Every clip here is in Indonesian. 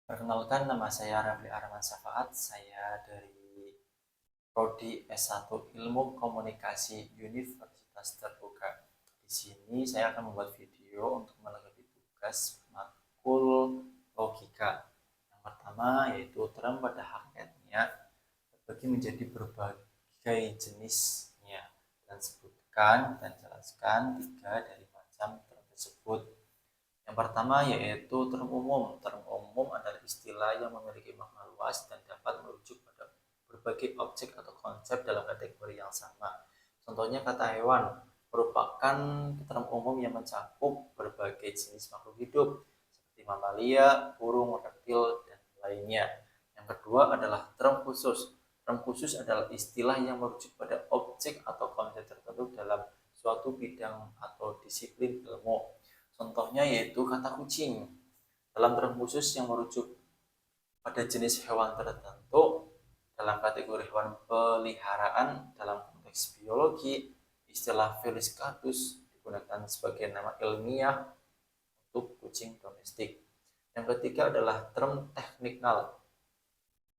Perkenalkan, nama saya Rafli Arman Safaat. Saya dari Prodi S1 Ilmu Komunikasi Universitas Terbuka. Di sini saya akan membuat video untuk melengkapi tugas matkul logika. Yang pertama yaitu term pada hakikatnya terbagi menjadi berbagai jenisnya, dan sebutkan dan jelaskan 3 dari macam term tersebut. Yang pertama yaitu term umum. Term umum adalah istilah yang memiliki makna luas dan dapat merujuk pada berbagai objek atau konsep dalam kategori yang sama. Contohnya kata hewan merupakan term umum yang mencakup berbagai jenis makhluk hidup seperti mamalia, burung, reptil, dan lainnya. Yang kedua adalah term khusus. Term khusus adalah istilah yang merujuk pada objek atau konsep tertentu dalam suatu bidang atau disiplin ilmu. Contohnya yaitu kata kucing. Dalam term khusus yang merujuk pada jenis hewan tertentu dalam kategori hewan peliharaan dalam konteks biologi, istilah Felis catus digunakan sebagai nama ilmiah untuk kucing domestik. Yang ketiga adalah term teknikal.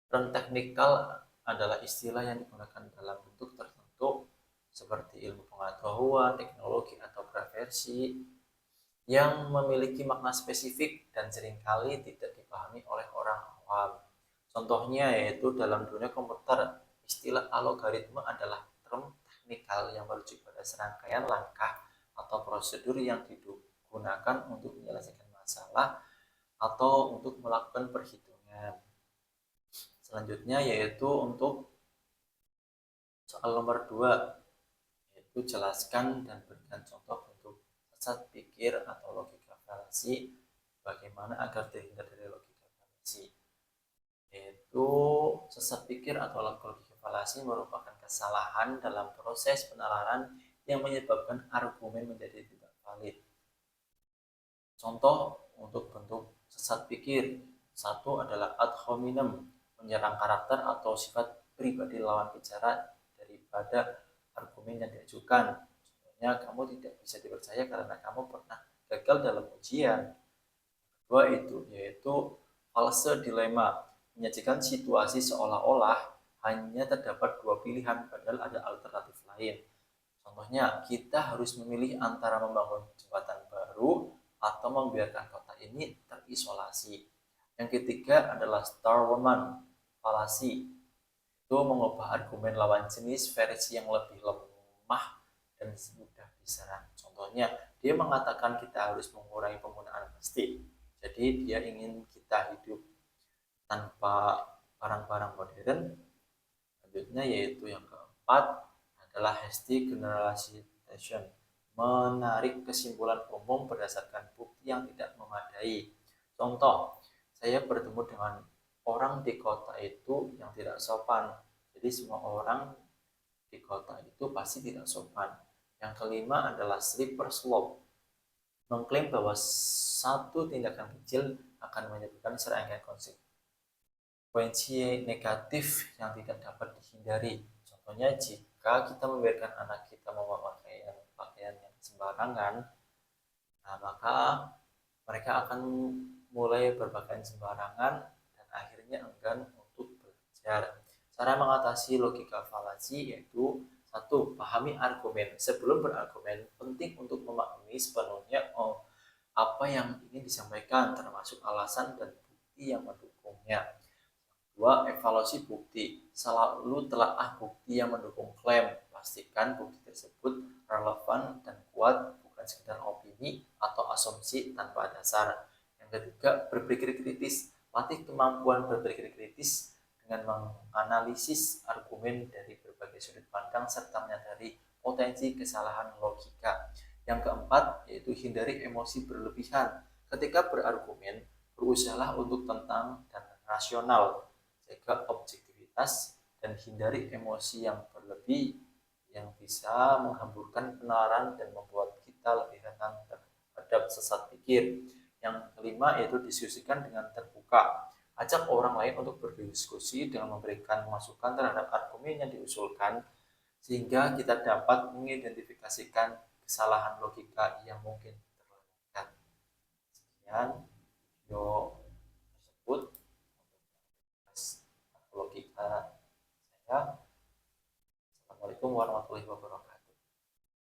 Term teknikal adalah istilah yang digunakan dalam bentuk tertentu seperti ilmu pengetahuan, teknologi, atau profesi yang memiliki makna spesifik dan seringkali tidak dipahami oleh orang awam. Contohnya yaitu dalam dunia komputer, istilah algoritma adalah term teknikal yang merujuk pada serangkaian langkah atau prosedur yang digunakan untuk menyelesaikan masalah atau untuk melakukan perhitungan. Selanjutnya yaitu untuk soal nomor 2, yaitu jelaskan dan berikan contoh bentuk sesat pikir atau logika falasi. Bagaimana agar terhindar dari logika falasi? Yaitu sesat pikir atau logika falasi merupakan kesalahan dalam proses penalaran yang menyebabkan argumen menjadi tidak valid. Contoh untuk bentuk sesat pikir: satu adalah ad hominem, menyerang karakter atau sifat pribadi lawan bicara daripada argumen yang diajukan. Contohnya, kamu tidak bisa dipercaya karena kamu pernah gagal dalam ujian. Kedua yaitu false dilema, menyajikan situasi seolah-olah hanya terdapat 2 pilihan padahal ada alternatif lain. Contohnya, kita harus memilih antara membangun jembatan baru atau membiarkan kota ini terisolasi. Yang ketiga adalah star woman falasi, itu mengubah argumen lawan jenis versi yang lebih lemah dan mudah diserang. Contohnya, dia mengatakan kita harus mengurangi penggunaan plastik. Jadi dia ingin kita hidup tanpa barang-barang modern. Selanjutnya yaitu yang keempat adalah hasty generalization, menarik kesimpulan umum berdasarkan bukti yang tidak memadai. Contoh, saya bertemu dengan orang di kota itu yang tidak sopan. Jadi semua orang di kota itu pasti tidak sopan. Yang kelima adalah slippery slope, mengklaim bahwa satu tindakan kecil akan menyebabkan serangkaian konsekuensi negatif yang tidak dapat dihindari. Contohnya, jika kita membiarkan anak kita memakai pakaian yang sembarangan, nah maka mereka akan mulai berpakaian sembarangan dan akhirnya enggan untuk belajar. Cara mengatasi logika falasi yaitu: satu, pahami argumen. Sebelum berargumen, penting untuk memahami sepenuhnya apa yang ingin disampaikan, termasuk alasan dan bukti yang mendukungnya. Dua, evaluasi bukti. Selalu telaah bukti yang mendukung klaim. Pastikan bukti tersebut relevan dan kuat, bukan sekedar opini atau asumsi tanpa dasar. Yang ketiga, berpikir kritis. Latih kemampuan berpikir kritis dengan menganalisis argumen dari berbagai sudut pandang serta menyadari potensi kesalahan logika. Yang keempat yaitu hindari emosi berlebihan. Ketika berargumen, berusahalah untuk tenang dan rasional, jaga objektivitas dan hindari emosi yang berlebih yang bisa menghamburkan penalaran dan membuat kita lebih rentan terhadap sesat pikir. Yang kelima yaitu diskusikan dengan terbuka. Ajak orang lain untuk berdiskusi dengan memberikan masukan terhadap argumen yang diusulkan, sehingga kita dapat mengidentifikasikan kesalahan logika yang mungkin terlakukan. Sekian video tersebut. Assalamualaikum warahmatullahi wabarakatuh.